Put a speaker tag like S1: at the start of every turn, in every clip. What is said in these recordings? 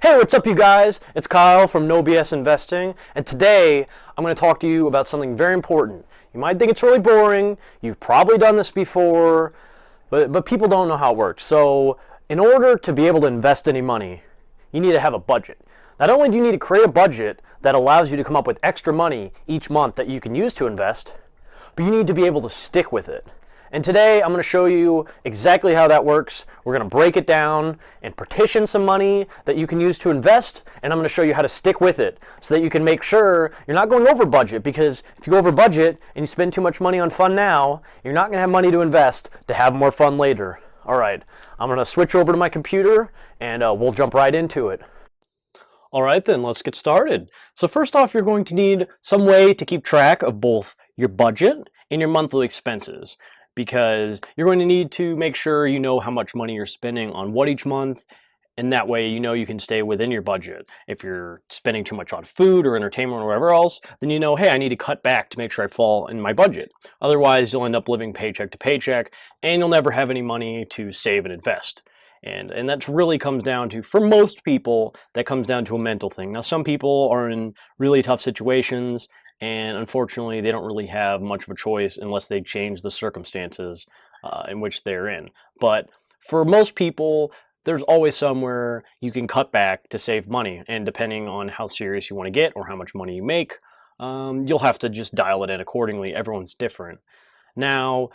S1: Hey, what's up, you guys? It's Kyle from No BS Investing, and today I'm going to talk to you about something very important. You might think it's really boring, you've probably done this before, but people don't know how it works. So, in order to be able to invest any money, you need to have a budget. Not only do you need to create a budget that allows you to come up with extra money each month that you can use to invest, but you need to be able to stick with it. And today I'm going to show you exactly how that works. We're going to break it down and partition some money that you can use to invest, and I'm going to show you how to stick with it so that you can make sure you're not going over budget, because if you go over budget and you spend too much money on fun now, you're not going to have money to invest to have more fun later. All right, I'm going to switch over to my computer and we'll jump right into it. All right, then let's get started. So first off, you're going to need some way to keep track of both your budget and your monthly expenses, because you're going to need to make sure you know how much money you're spending on what each month, and that way you know you can stay within your budget. If you're spending too much on food or entertainment or whatever else, then you know, hey, I need to cut back to make sure I fall in my budget. Otherwise, you'll end up living paycheck to paycheck, and you'll never have any money to save and invest. And that really comes down to, for most people, that comes down to a mental thing. Now, some people are in really tough situations, and unfortunately, they don't really have much of a choice unless they change the circumstances in which they're in. But for most people, there's always somewhere you can cut back to save money, and depending on how serious you want to get or how much money you make, you'll have to just dial it in accordingly. Everyone's different. Now,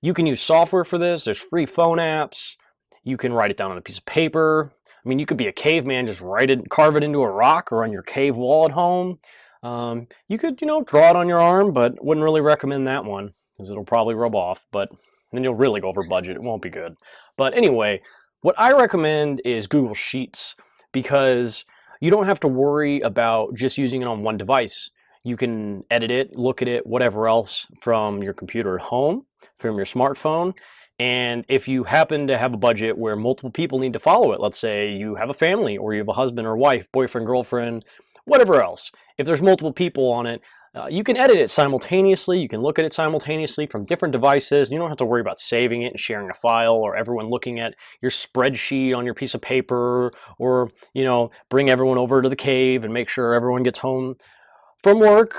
S1: you can use software for this. There's free phone apps. You can write it down on a piece of paper. I mean, you could be a caveman, just write it, carve it into a rock or on your cave wall at home. You could, draw it on your arm, but wouldn't really recommend that one because it'll probably rub off, but then you'll really go over budget. It won't be good. But anyway, what I recommend is Google Sheets, because you don't have to worry about just using it on one device. You can edit it, look at it, whatever else from your computer at home, from your smartphone. And if you happen to have a budget where multiple people need to follow it, let's say you have a family or you have a husband or wife, boyfriend, girlfriend, whatever else, if there's multiple people on it, you can edit it simultaneously. You can look at it simultaneously from different devices. You don't have to worry about saving it and sharing a file, or everyone looking at your spreadsheet on your piece of paper, or, bring everyone over to the cave and make sure everyone gets home from work,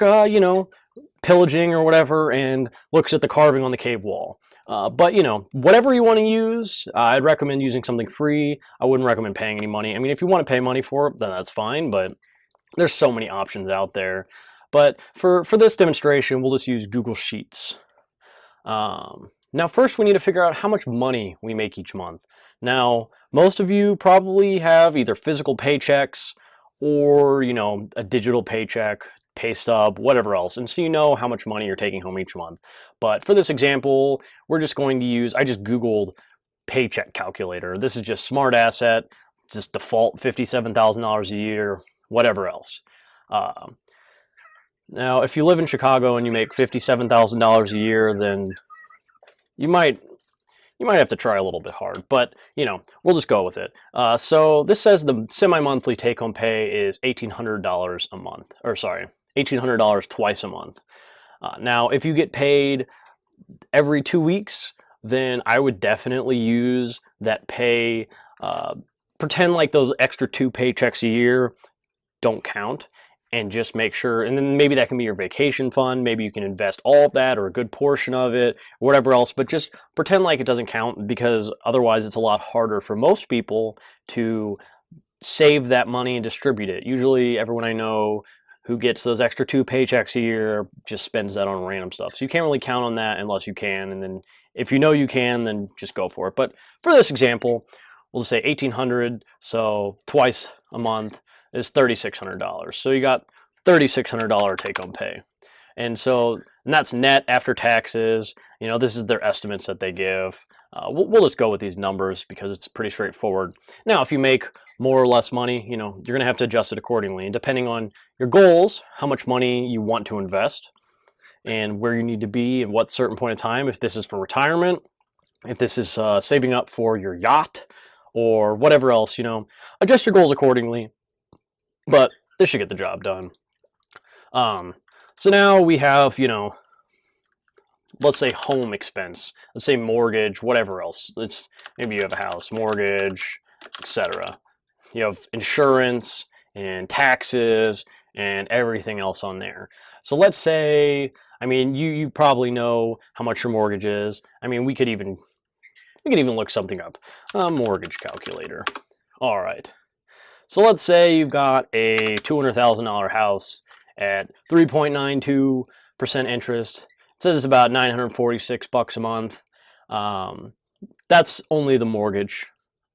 S1: pillaging or whatever, and looks at the carving on the cave wall. But whatever you want to use, I'd recommend using something free. I wouldn't recommend paying any money. I mean, if you want to pay money for it, then that's fine, but there's so many options out there. But for this demonstration, we'll just use Google Sheets. Now, first we need to figure out how much money we make each month. Now, most of you probably have either physical paychecks or, a digital paycheck, pay stub, whatever else, and so you know how much money you're taking home each month. But for this example, we're just going to use, I just Googled Paycheck Calculator. This is just smart asset, just default $57,000 a year, whatever else. Now, if you live in Chicago and you make $57,000 a year, then you might have to try a little bit hard, but we'll just go with it. So this says the semi-monthly take-home pay is $1,800 a month, or sorry, $1,800 twice a month. Now, if you get paid every 2 weeks, then I would definitely use that pay. Pretend like those extra 2 paychecks a year don't count, and just make sure, and then maybe that can be your vacation fund. Maybe you can invest all of that or a good portion of it, whatever else, but just pretend like it doesn't count, because otherwise it's a lot harder for most people to save that money and distribute it. Usually everyone I know who gets those extra 2 paychecks a year just spends that on random stuff. So you can't really count on that unless you can, and then if you know you can, then just go for it. But for this example, we'll just say $1,800, so twice a month is $3,600. So you got $3,600 take-home pay. And that's net after taxes. This is their estimates that they give. We'll just go with these numbers because it's pretty straightforward. Now, if you make more or less money, you're going to have to adjust it accordingly. And depending on your goals, how much money you want to invest, and where you need to be at what certain point in time, if this is for retirement, if this is saving up for your yacht, or whatever else, adjust your goals accordingly. But this should get the job done. So now we have, let's say home expense, let's say mortgage, whatever else. Maybe you have a house, mortgage, etc. you have insurance and taxes and everything else on there. So let's say, I mean, you probably know how much your mortgage is. I mean, we could even look something up. Mortgage calculator. All right. So let's say you've got a $200,000 house at 3.92% interest. It says it's about 946 bucks a month. That's only the mortgage.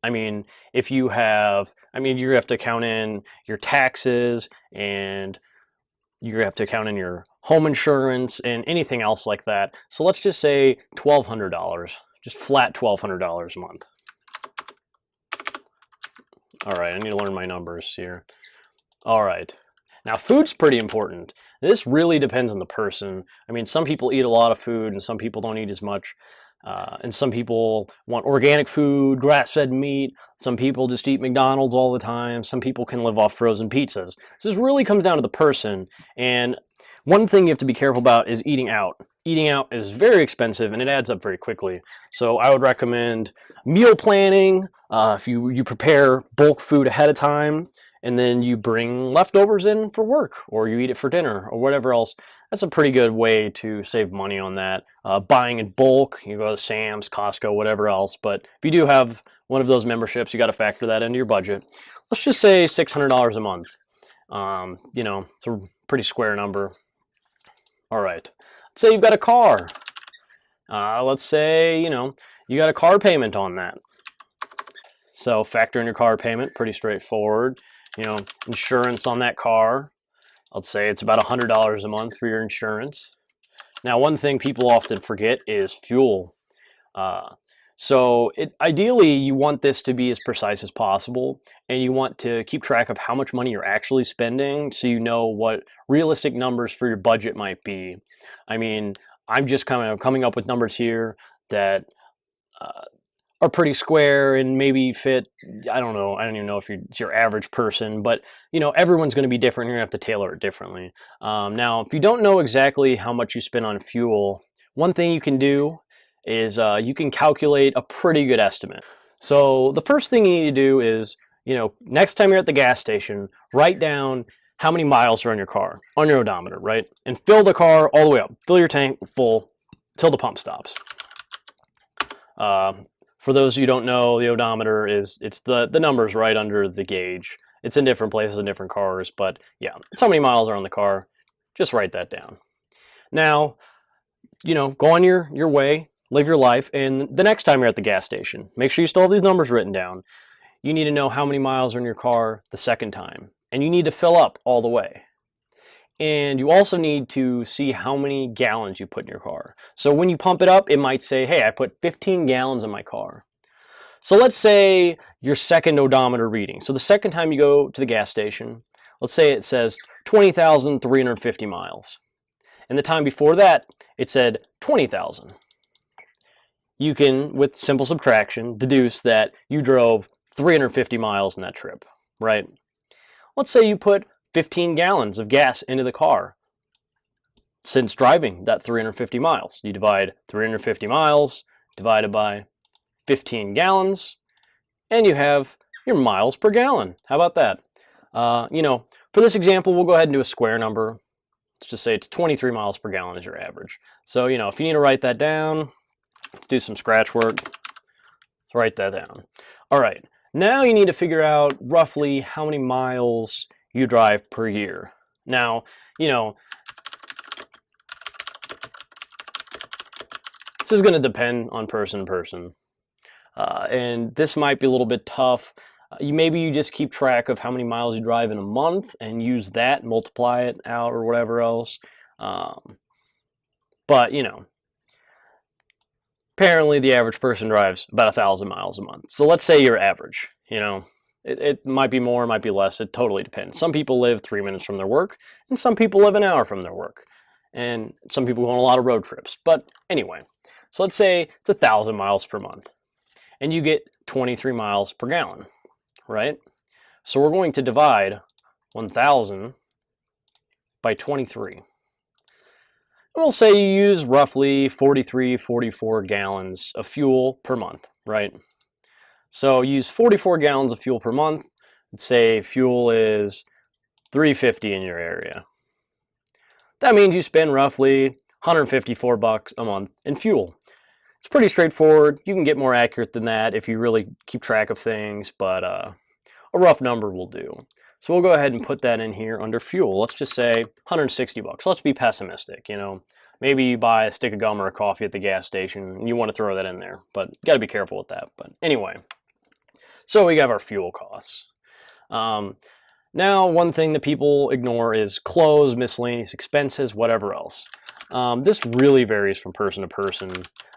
S1: I mean, if you have, I mean, you have to count in your taxes and you have to count in your home insurance and anything else like that. So let's just say $1,200, just flat $1,200 a month. All right, I need to learn my numbers here. All right. Now, food's pretty important. This really depends on the person. I mean, some people eat a lot of food and some people don't eat as much. And some people want organic food, grass-fed meat. Some people just eat McDonald's all the time. Some people can live off frozen pizzas. So this really comes down to the person. And one thing you have to be careful about is eating out. Eating out is very expensive and it adds up very quickly. So I would recommend meal planning. If you prepare bulk food ahead of time, and then you bring leftovers in for work, or you eat it for dinner, or whatever else. That's a pretty good way to save money on that. Buying in bulk, you go to Sam's, Costco, whatever else. But if you do have one of those memberships, you got to factor that into your budget. Let's just say $600 a month. It's a pretty square number. All right. Let's say you've got a car. Let's say, you got a car payment on that. So factor in your car payment, pretty straightforward. Insurance on that car. Let's say it's about $100 a month for your insurance. Now, one thing people often forget is fuel. So ideally, you want this to be as precise as possible, and you want to keep track of how much money you're actually spending so you know what realistic numbers for your budget might be. I mean, I'm just kind of coming up with numbers here that are pretty square and maybe fit. I don't know. I don't even know if it's your average person, but everyone's going to be different. You're going to have to tailor it differently. Now, if you don't know exactly how much you spend on fuel, one thing you can do is you can calculate a pretty good estimate. So the first thing you need to do is, next time you're at the gas station, write down how many miles are on your car, on your odometer, right? And fill the car all the way up. Fill your tank full till the pump stops. For those of you who don't know, the odometer it's the numbers right under the gauge. It's in different places in different cars, but yeah, it's how many miles are on the car. Just write that down. Now, go on your way, live your life, and the next time you're at the gas station, make sure you still have these numbers written down. You need to know how many miles are in your car the second time, and you need to fill up all the way. And you also need to see how many gallons you put in your car. So when you pump it up, it might say, hey, I put 15 gallons in my car. So let's say your second odometer reading. So the second time you go to the gas station, let's say it says 20,350 miles. And the time before that, it said 20,000. You can, with simple subtraction, deduce that you drove 350 miles in that trip, right? Let's say you put 15 gallons of gas into the car since driving that 350 miles. You divide 350 miles divided by 15 gallons, and you have your miles per gallon. How about that? For this example, we'll go ahead and do a square number. Let's just say it's 23 miles per gallon is your average. So, if you need to write that down, let's do some scratch work. Let's write that down. All right. Now you need to figure out roughly how many miles you drive per year. Now, this is going to depend on person to person. And this might be a little bit tough. Maybe you just keep track of how many miles you drive in a month and use that, multiply it out or whatever else. But, apparently the average person drives about 1,000 miles a month. So let's say you're average, It might be more, it might be less. It totally depends. Some people live 3 minutes from their work, and some people live an hour from their work. And some people go on a lot of road trips. But anyway, so let's say it's 1,000 miles per month, and you get 23 miles per gallon, right? So we're going to divide 1,000 by 23. And we'll say you use roughly 43, 44 gallons of fuel per month, right? So use 44 gallons of fuel per month let's say fuel is $3.50 in your area. That means you spend roughly $154 a month in fuel. It's pretty straightforward. You can get more accurate than that if you really keep track of things, but a rough number will do. So we'll go ahead and put that in here under fuel. Let's just say $160. Let's be pessimistic, you know. Maybe you buy a stick of gum or a coffee at the gas station and you want to throw that in there, but you got to be careful with that. But anyway, so we have our fuel costs. Now, one thing that people ignore is clothes, miscellaneous expenses, whatever else. This really varies from person to person.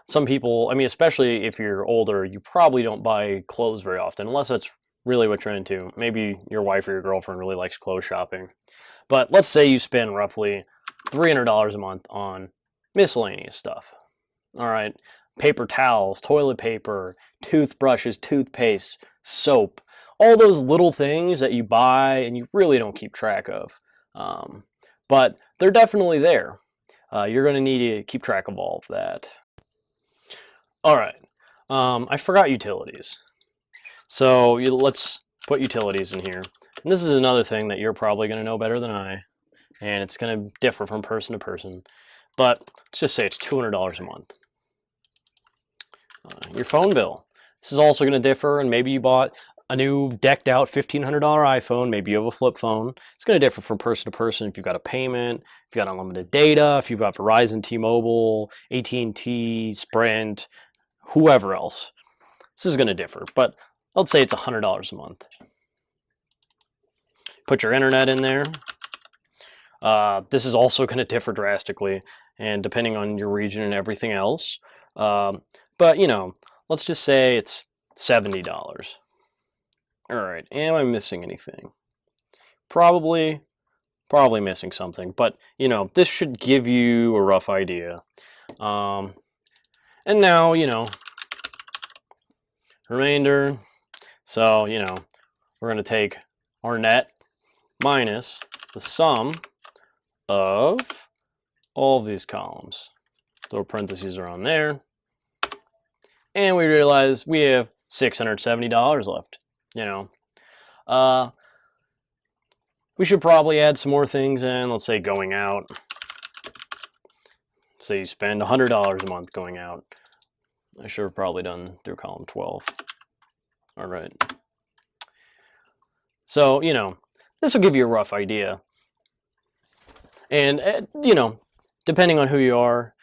S1: Some people, I mean, especially if you're older, you probably don't buy clothes very often, unless that's really what you're into. Maybe your wife or your girlfriend really likes clothes shopping. But let's say you spend roughly $300 a month on miscellaneous stuff. All right, paper towels, toilet paper, toothbrushes, toothpaste, soap, all those little things that you buy and you really don't keep track of. But they're definitely there. You're going to need to keep track of all of that. All right, I forgot utilities. So let's put utilities in here. And this is another thing that you're probably going to know better than I, and it's going to differ from person to person. But let's just say it's $200 a month. Your phone bill. This is also going to differ, and maybe you bought a new decked out $1,500 iPhone, maybe you have a flip phone. It's going to differ from person to person if you've got a payment, if you've got unlimited data, if you've got Verizon, T-Mobile, AT&T, Sprint, whoever else. This is going to differ, but let's say it's $100 a month. Put your internet in there. This is also going to differ drastically, and depending on your region and everything else. But, you know, let's just say it's $70. All right, am I missing anything? Probably missing something, but, you know, this should give you a rough idea. And now, you know, remainder. So, you know, we're going to take our net minus the sum of all of these columns. So parentheses are on there. And we realize we have $670 left. You know, we should probably add some more things in. Let's say going out. Say you spend $100 a month going out. I should have probably done through column 12. All right. So, you know, this will give you a rough idea. And, you know, depending on who you are,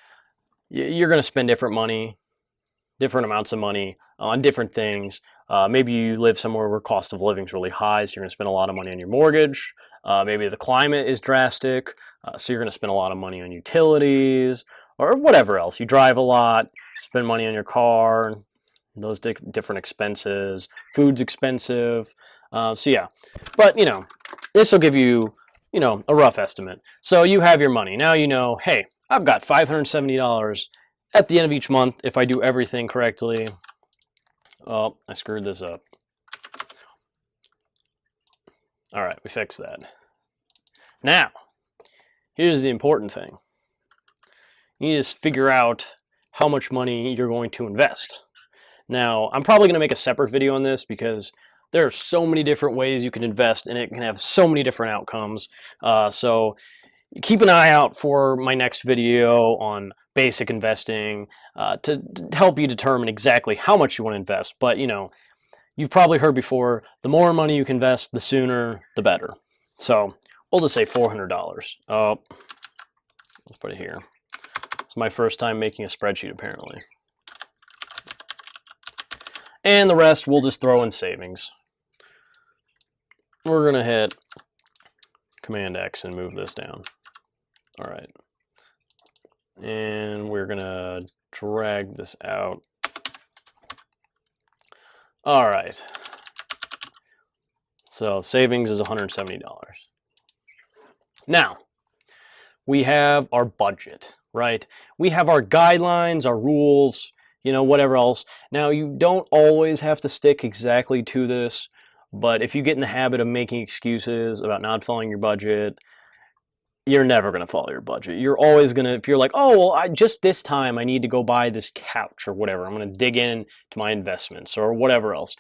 S1: you're going to spend different amounts of money on different things. Maybe you live somewhere where cost of living is really high, so you're going to spend a lot of money on your mortgage. Maybe the climate is drastic, so you're going to spend a lot of money on utilities or whatever else. You drive a lot, spend money on your car, those different expenses. Food's expensive. So yeah, but, you know, this will give you, you know, a rough estimate. So you have your money. Now you know, hey, I've got $570 at the end of each month if I do everything correctly. Oh, I screwed this up. All right, we fixed that. Now, here's the important thing. You need to figure out how much money you're going to invest. Now, I'm probably going to make a separate video on this because there are so many different ways you can invest and it can have so many different outcomes. So keep an eye out for my next video on basic investing to help you determine exactly how much you want to invest. But, you know, you've probably heard before, the more money you can invest, the sooner, the better. So we'll just say $400. Oh, let's put it here. It's my first time making a spreadsheet, apparently. And the rest we'll just throw in savings. We're going to hit Command X and move this down. All right. And we're going to drag this out. All right. So savings is $170. Now, we have our budget, right? We have our guidelines, our rules, you know, whatever else. Now, you don't always have to stick exactly to this, but if you get in the habit of making excuses about not following your budget, you're never going to follow your budget. You're always going to, if you're like, oh, well, just this time I need to go buy this couch or whatever, I'm going to dig in to my investments or whatever else.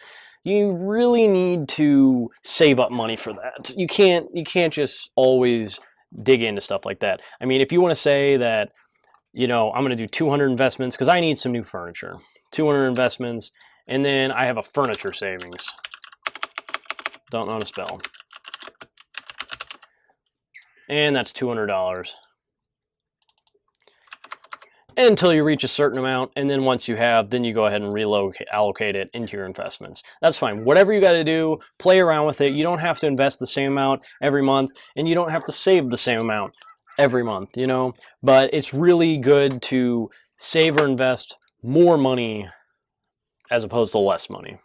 S1: you really need to save up money for that. You can't just always dig into stuff like that. I mean, if you want to say that, I'm going to do 200 investments because I need some new furniture. 200 investments, and then I have a furniture savings. Don't know how to spell. And that's $200. Until you reach a certain amount, and then once you have, then you go ahead and allocate it into your investments. That's fine. Whatever you got to do, play around with it. You don't have to invest the same amount every month, and you don't have to save the same amount every month, But it's really good to save or invest more money as opposed to less money.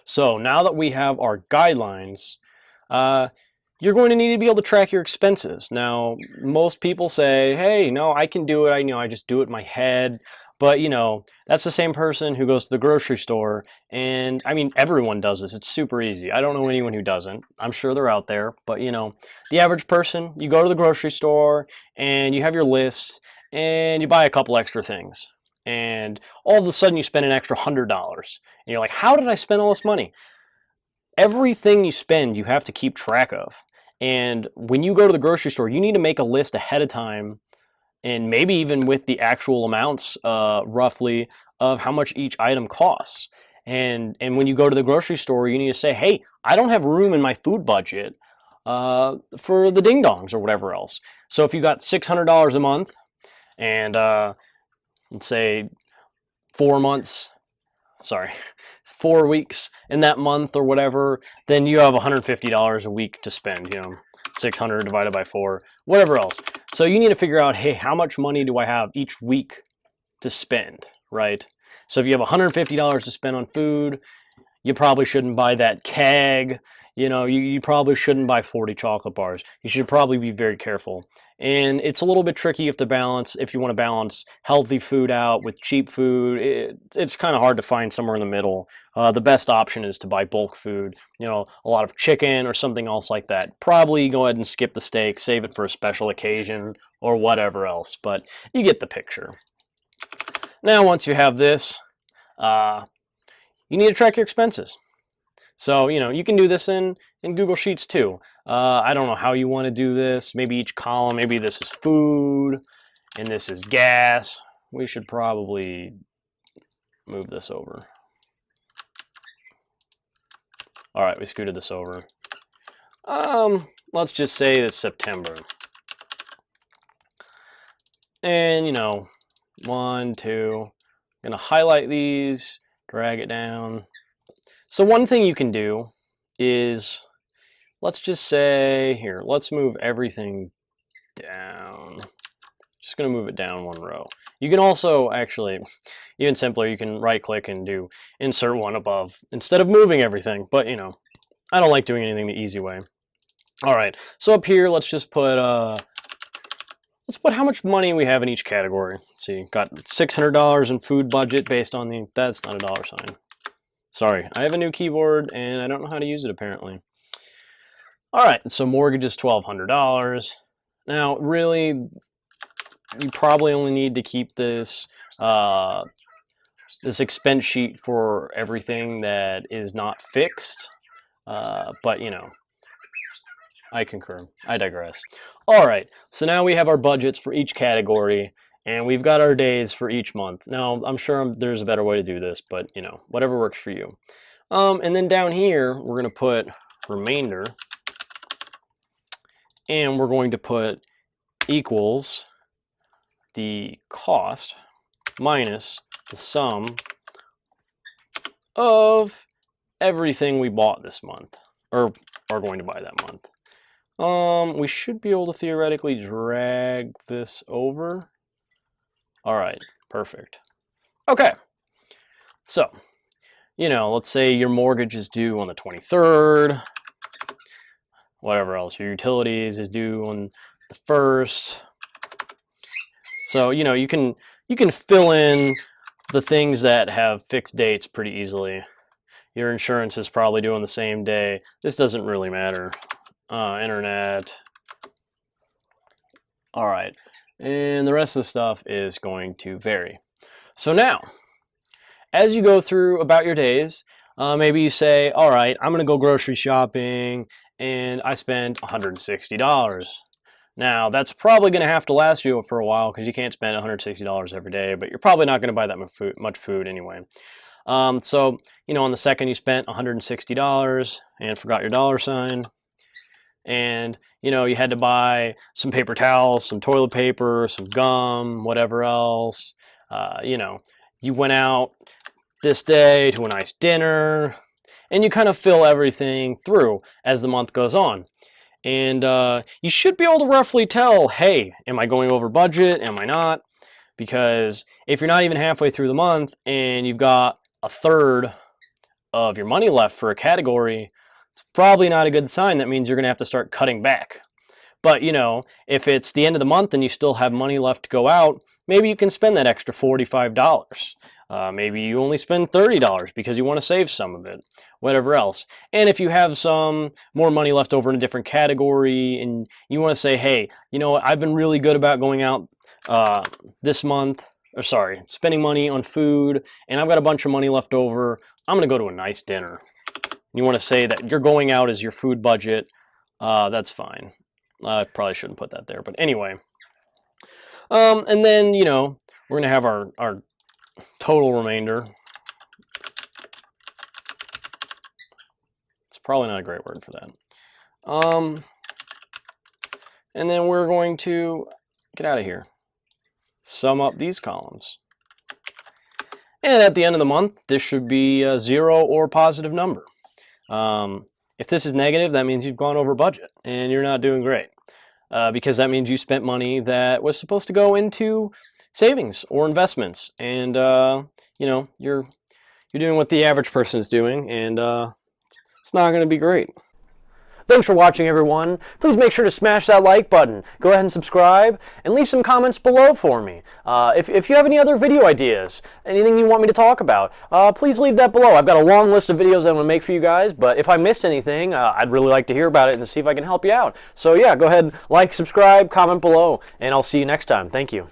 S1: So now that we have our guidelines, you're going to need to be able to track your expenses. Now, most people say, hey, no, I can do it. I just do it in my head. But, that's the same person who goes to the grocery store. And, I mean, everyone does this. It's super easy. I don't know anyone who doesn't. I'm sure they're out there. But, the average person, you go to the grocery store and you have your list and you buy a couple extra things. And all of a sudden you spend an extra $100. And you're like, how did I spend all this money? Everything you spend, you have to keep track of. And when you go to the grocery store, you need to make a list ahead of time, and maybe even with the actual amounts, roughly, of how much each item costs. And when you go to the grocery store, you need to say, hey, I don't have room in my food budget for the ding-dongs or whatever else. So if you got $600 a month, and let's say 4 months, 4 weeks in that month or whatever, then you have $150 a week to spend, 600 divided by 4, whatever else. So you need to figure out, hey, how much money do I have each week to spend, right? So if you have $150 to spend on food, you probably shouldn't buy that keg. You probably shouldn't buy 40 chocolate bars. You should probably be very careful. And it's a little bit tricky if you want to balance healthy food out with cheap food. It's kind of hard to find somewhere in the middle. The best option is to buy bulk food, a lot of chicken or something else like that. Probably go ahead and skip the steak, save it for a special occasion or whatever else, but you get the picture. Now, once you have this, you need to track your expenses. So, you can do this in Google Sheets too. I don't know how you want to do this. Maybe each column, maybe this is food and this is gas. We should probably move this over. All right, we scooted this over. Let's just say it's September. And, 1, 2, I'm going to highlight these, drag it down. So one thing you can do is, let's just say, here, let's move everything down. Just going to move it down one row. You can also, actually, even simpler, you can right-click and do insert one above instead of moving everything. But, I don't like doing anything the easy way. All right, so up here, let's just put, how much money we have in each category. Let's see, got $600 in food budget based on that's not a dollar sign. Sorry, I have a new keyboard and I don't know how to use it apparently. All right, so mortgage is $1,200. Now, really, you probably only need to keep this this expense sheet for everything that is not fixed. But I concur. I digress. All right, so now we have our budgets for each category, and we've got our days for each month. Now, I'm sure there's a better way to do this, but whatever works for you. And then down here, we're going to put remainder, and we're going to put equals the cost minus the sum of everything we bought this month, or are going to buy that month. We should be able to theoretically drag this over. All right, perfect. Okay, so, let's say your mortgage is due on the 23rd, whatever else, your utilities is due on the 1st. So, you can fill in the things that have fixed dates pretty easily. Your insurance is probably due on the same day. This doesn't really matter. Internet. All right, and the rest of the stuff is going to vary. So now, as you go through about your days, Maybe you say, all right, I'm going to go grocery shopping and I spent $160. Now, that's probably going to have to last you for a while because you can't spend $160 every day, but you're probably not going to buy that much food anyway. So, on the second you spent $160 and forgot your dollar sign, and, you had to buy some paper towels, some toilet paper, some gum, whatever else. You went out this day to a nice dinner, and you kind of fill everything through as the month goes on. And you should be able to roughly tell, hey, am I going over budget? Am I not? Because if you're not even halfway through the month and you've got a third of your money left for a category, it's probably not a good sign. That means you're going to have to start cutting back. But, if it's the end of the month and you still have money left to go out, maybe you can spend that extra $45. Maybe you only spend $30 because you want to save some of it, whatever else. And if you have some more money left over in a different category and you want to say, hey, you know what, I've been really good about going out this month, spending money on food, and I've got a bunch of money left over, I'm going to go to a nice dinner. You want to say that you're going out as your food budget, that's fine. I probably shouldn't put that there, but anyway. And then, we're going to have our total remainder. It's probably not a great word for that. And then we're going to get out of here. Sum up these columns. And at the end of the month, this should be a 0 or positive number. If this is negative, that means you've gone over budget and you're not doing great. Because that means you spent money that was supposed to go into savings or investments, and you're doing what the average person is doing, and it's not going to be great. Thanks for watching, everyone. Please make sure to smash that like button. Go ahead and subscribe, and leave some comments below for me. If you have any other video ideas, anything you want me to talk about, please leave that below. I've got a long list of videos that I'm going to make for you guys, but if I missed anything, I'd really like to hear about it and see if I can help you out. So yeah, go ahead, like, subscribe, comment below, and I'll see you next time. Thank you.